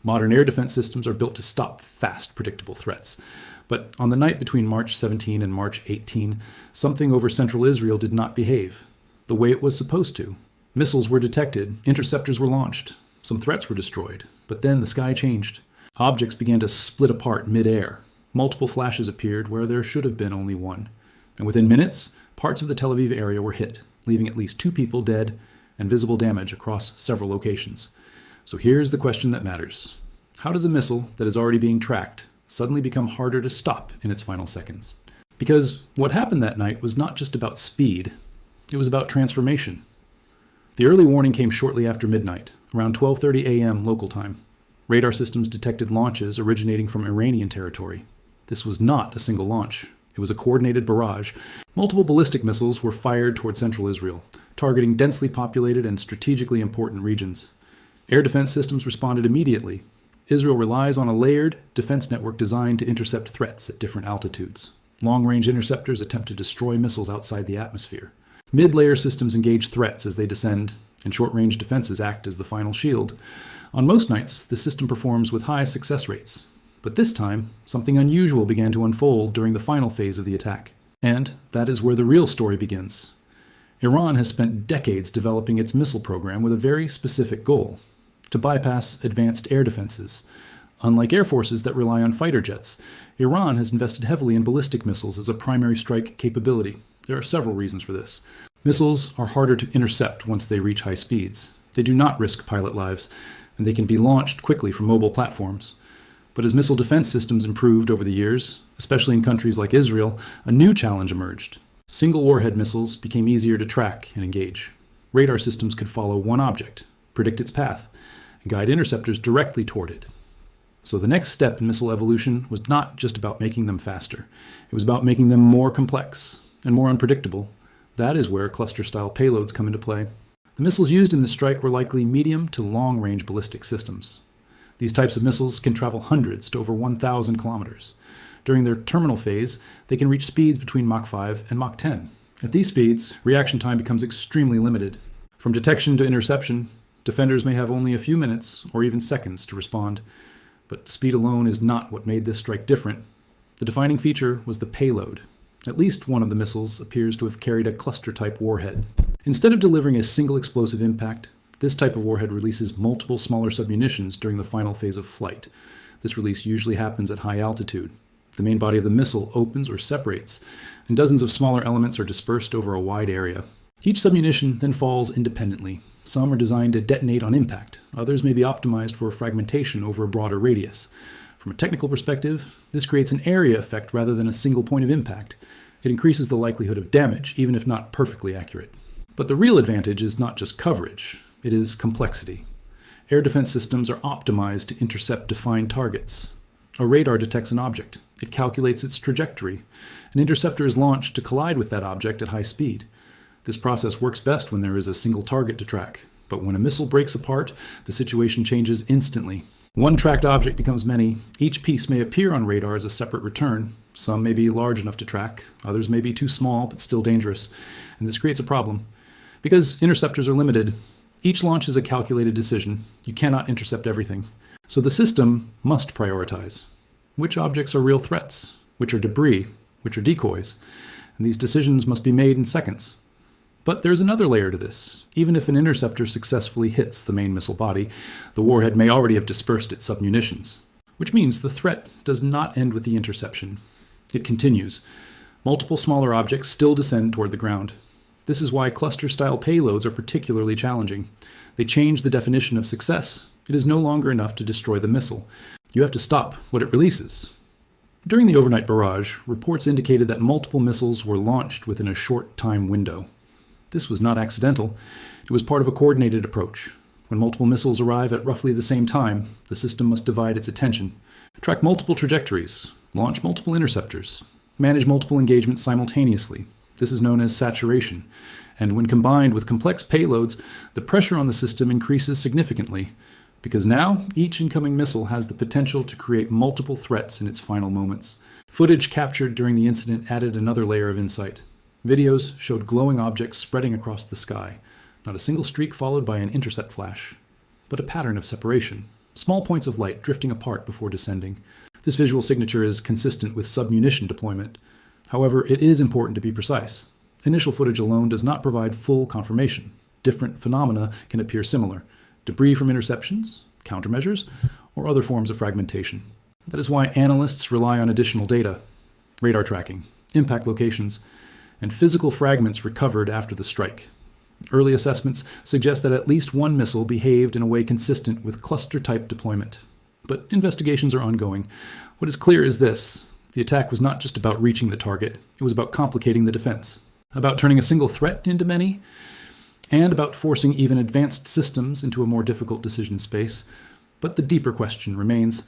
Modern air defense systems are built to stop fast, predictable threats. But on the night between March 17 and March 18, something over central Israel did not behave the way it was supposed to. Missiles were detected, interceptors were launched, some threats were destroyed, but then the sky changed. Objects began to split apart mid-air. Multiple flashes appeared where there should have been only one. And within minutes, parts of the Tel Aviv area were hit, leaving at least 2 people dead and visible damage across several locations. So here's the question that matters. How does a missile that is already being tracked suddenly become harder to stop in its final seconds? Because what happened that night was not just about speed, it was about transformation. The early warning came shortly after midnight, around 12:30 a.m. local time. Radar systems detected launches originating from Iranian territory. This was not a single launch. It was a coordinated barrage. Multiple ballistic missiles were fired toward central Israel, targeting densely populated and strategically important regions. Air defense systems responded immediately. Israel relies on a layered defense network designed to intercept threats at different altitudes. Long-range interceptors attempt to destroy missiles outside the atmosphere. Mid-layer systems engage threats as they descend, and short-range defenses act as the final shield. On most nights, the system performs with high success rates. But this time, something unusual began to unfold during the final phase of the attack. And that is where the real story begins. Iran has spent decades developing its missile program with a very specific goal: to bypass advanced air defenses. Unlike air forces that rely on fighter jets, Iran has invested heavily in ballistic missiles as a primary strike capability. There are several reasons for this. Missiles are harder to intercept once they reach high speeds. They do not risk pilot lives, and they can be launched quickly from mobile platforms. But as missile defense systems improved over the years, especially in countries like Israel, a new challenge emerged. Single warhead missiles became easier to track and engage. Radar systems could follow one object, predict its path, and guide interceptors directly toward it. So the next step in missile evolution was not just about making them faster. It was about making them more complex and more unpredictable. That is where cluster-style payloads come into play. The missiles used in this strike were likely medium to long-range ballistic systems. These types of missiles can travel hundreds to over 1,000 kilometers. During their terminal phase, they can reach speeds between Mach 5 and Mach 10. At these speeds, reaction time becomes extremely limited. From detection to interception, defenders may have only a few minutes or even seconds to respond. But speed alone is not what made this strike different. The defining feature was the payload. At least one of the missiles appears to have carried a cluster-type warhead. Instead of delivering a single explosive impact, this type of warhead releases multiple smaller submunitions during the final phase of flight. This release usually happens at high altitude. The main body of the missile opens or separates, and dozens of smaller elements are dispersed over a wide area. Each submunition then falls independently. Some are designed to detonate on impact. Others may be optimized for fragmentation over a broader radius. From a technical perspective, this creates an area effect rather than a single point of impact. It increases the likelihood of damage, even if not perfectly accurate. But the real advantage is not just coverage, it is complexity. Air defense systems are optimized to intercept defined targets. A radar detects an object. It calculates its trajectory. An interceptor is launched to collide with that object at high speed. This process works best when there is a single target to track. But when a missile breaks apart, the situation changes instantly. One tracked object becomes many. Each piece may appear on radar as a separate return. Some may be large enough to track. Others may be too small, but still dangerous. And this creates a problem. Because interceptors are limited, each launch is a calculated decision. You cannot intercept everything. So the system must prioritize. Which objects are real threats? Which are debris? Which are decoys? And these decisions must be made in seconds. But there's another layer to this. Even if an interceptor successfully hits the main missile body, the warhead may already have dispersed its submunitions, which means the threat does not end with the interception. It continues. Multiple smaller objects still descend toward the ground. This is why cluster-style payloads are particularly challenging. They change the definition of success. It is no longer enough to destroy the missile. You have to stop what it releases. During the overnight barrage, reports indicated that multiple missiles were launched within a short time window. This was not accidental. It was part of a coordinated approach. When multiple missiles arrive at roughly the same time, the system must divide its attention, track multiple trajectories, launch multiple interceptors, manage multiple engagements simultaneously. This is known as saturation. And when combined with complex payloads, the pressure on the system increases significantly, because now each incoming missile has the potential to create multiple threats in its final moments. Footage captured during the incident added another layer of insight. Videos showed glowing objects spreading across the sky, not a single streak followed by an intercept flash, but a pattern of separation. small points of light drifting apart before descending. This visual signature is consistent with submunition deployment. However, it is important to be precise. Initial footage alone does not provide full confirmation. Different phenomena can appear similar: debris from interceptions, countermeasures, or other forms of fragmentation. That is why analysts rely on additional data: radar tracking, impact locations, and physical fragments recovered after the strike. Early assessments suggest that at least one missile behaved in a way consistent with cluster-type deployment. But investigations are ongoing. What is clear is this: the attack was not just about reaching the target, it was about complicating the defense, about turning a single threat into many, and about forcing even advanced systems into a more difficult decision space. But the deeper question remains: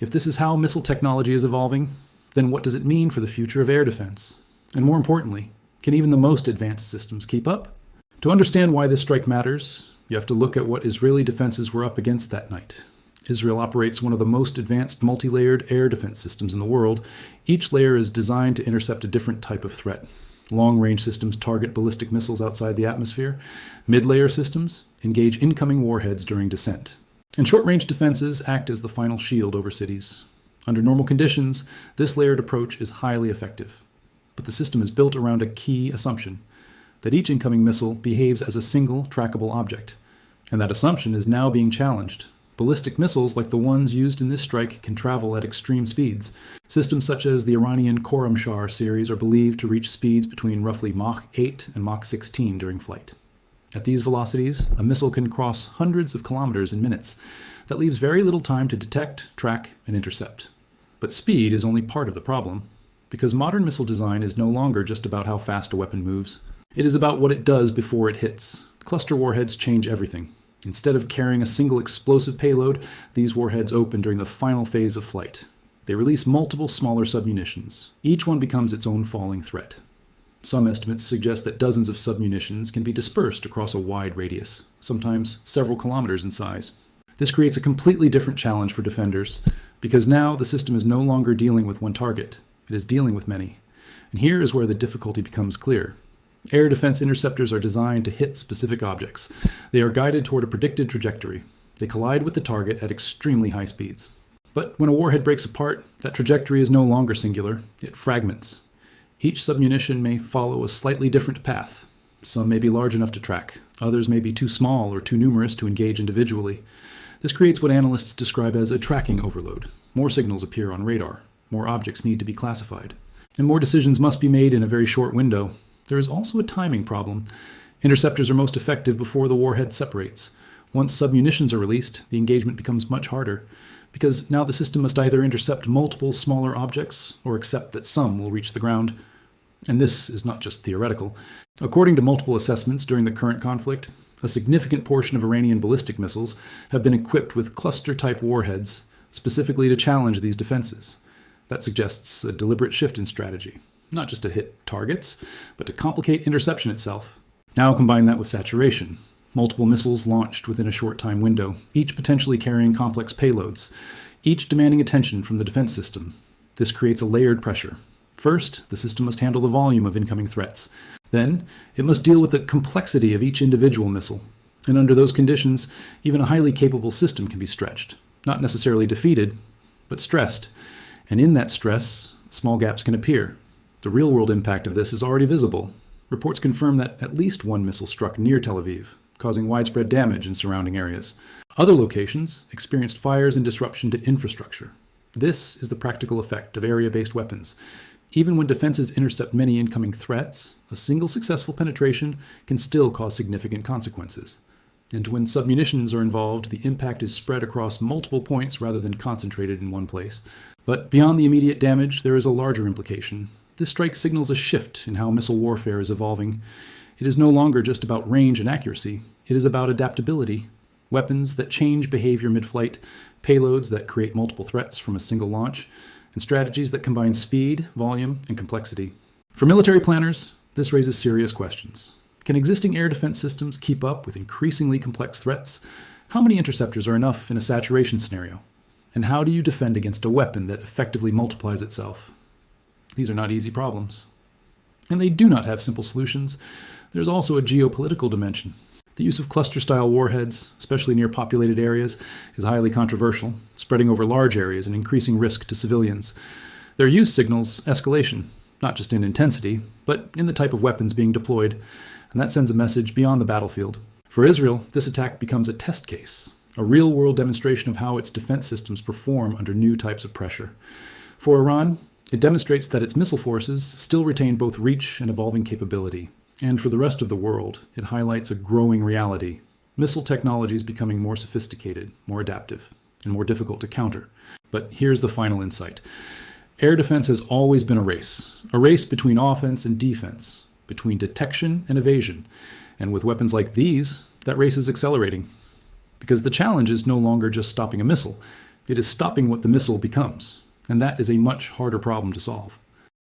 if this is how missile technology is evolving, then what does it mean for the future of air defense? And more importantly, can even the most advanced systems keep up? To understand why this strike matters, you have to look at what Israeli defenses were up against that night. Israel operates one of the most advanced multi-layered air defense systems in the world. Each layer is designed to intercept a different type of threat. Long-range systems target ballistic missiles outside the atmosphere. Mid-layer systems engage incoming warheads during descent. And short-range defenses act as the final shield over cities. Under normal conditions, this layered approach is highly effective. But the system is built around a key assumption: that each incoming missile behaves as a single trackable object. And that assumption is now being challenged. Ballistic missiles like the ones used in this strike can travel at extreme speeds. Systems such as the Iranian Khorramshahr series are believed to reach speeds between roughly Mach 8 and Mach 16 during flight. At these velocities, a missile can cross hundreds of kilometers in minutes. That leaves very little time to detect, track, and intercept. But speed is only part of the problem, because modern missile design is no longer just about how fast a weapon moves. It is about what it does before it hits. Cluster warheads change everything. Instead of carrying a single explosive payload, these warheads open during the final phase of flight. They release multiple smaller submunitions. Each one becomes its own falling threat. Some estimates suggest that dozens of submunitions can be dispersed across a wide radius, sometimes several kilometers in size. This creates a completely different challenge for defenders, because now the system is no longer dealing with one target. It is dealing with many. And here is where the difficulty becomes clear. Air defense interceptors are designed to hit specific objects. They are guided toward a predicted trajectory. They collide with the target at extremely high speeds. But when a warhead breaks apart, that trajectory is no longer singular. It fragments. Each submunition may follow a slightly different path. Some may be large enough to track. Others may be too small or too numerous to engage individually. This creates what analysts describe as a tracking overload. More signals appear on radar. More objects need to be classified. And more decisions must be made in a very short window. There is also a timing problem. Interceptors are most effective before the warhead separates. Once submunitions are released, the engagement becomes much harder, because now the system must either intercept multiple smaller objects or accept that some will reach the ground. And this is not just theoretical. According to multiple assessments during the current conflict, a significant portion of Iranian ballistic missiles have been equipped with cluster-type warheads, specifically to challenge these defenses. That suggests a deliberate shift in strategy. Not just to hit targets, but to complicate interception itself. Now combine that with saturation. Multiple missiles launched within a short time window, each potentially carrying complex payloads, each demanding attention from the defense system. This creates a layered pressure. First, the system must handle the volume of incoming threats. Then, it must deal with the complexity of each individual missile. And under those conditions, even a highly capable system can be stretched. Not necessarily defeated, but stressed. And in that stress, small gaps can appear. The real-world impact of this is already visible. Reports confirm that at least one missile struck near Tel Aviv, causing widespread damage in surrounding areas. Other locations experienced fires and disruption to infrastructure. This is the practical effect of area-based weapons. Even when defenses intercept many incoming threats, a single successful penetration can still cause significant consequences. And when submunitions are involved, the impact is spread across multiple points rather than concentrated in one place. But beyond the immediate damage, there is a larger implication. This strike signals a shift in how missile warfare is evolving. It is no longer just about range and accuracy. It is about adaptability. Weapons that change behavior mid-flight, payloads that create multiple threats from a single launch, and strategies that combine speed, volume, and complexity. For military planners, this raises serious questions. Can existing air defense systems keep up with increasingly complex threats? How many interceptors are enough in a saturation scenario? And how do you defend against a weapon that effectively multiplies itself? These are not easy problems. And they do not have simple solutions. There's also a geopolitical dimension. The use of cluster-style warheads, especially near populated areas, is highly controversial, spreading over large areas and increasing risk to civilians. Their use signals escalation, not just in intensity, but in the type of weapons being deployed, and that sends a message beyond the battlefield. For Israel, this attack becomes a test case, a real-world demonstration of how its defense systems perform under new types of pressure. For Iran, it demonstrates that its missile forces still retain both reach and evolving capability. And for the rest of the world, it highlights a growing reality. Missile technology is becoming more sophisticated, more adaptive, and more difficult to counter. But here's the final insight. Air defense has always been a race between offense and defense, between detection and evasion. And with weapons like these, that race is accelerating. Because the challenge is no longer just stopping a missile, it is stopping what the missile becomes. And that is a much harder problem to solve.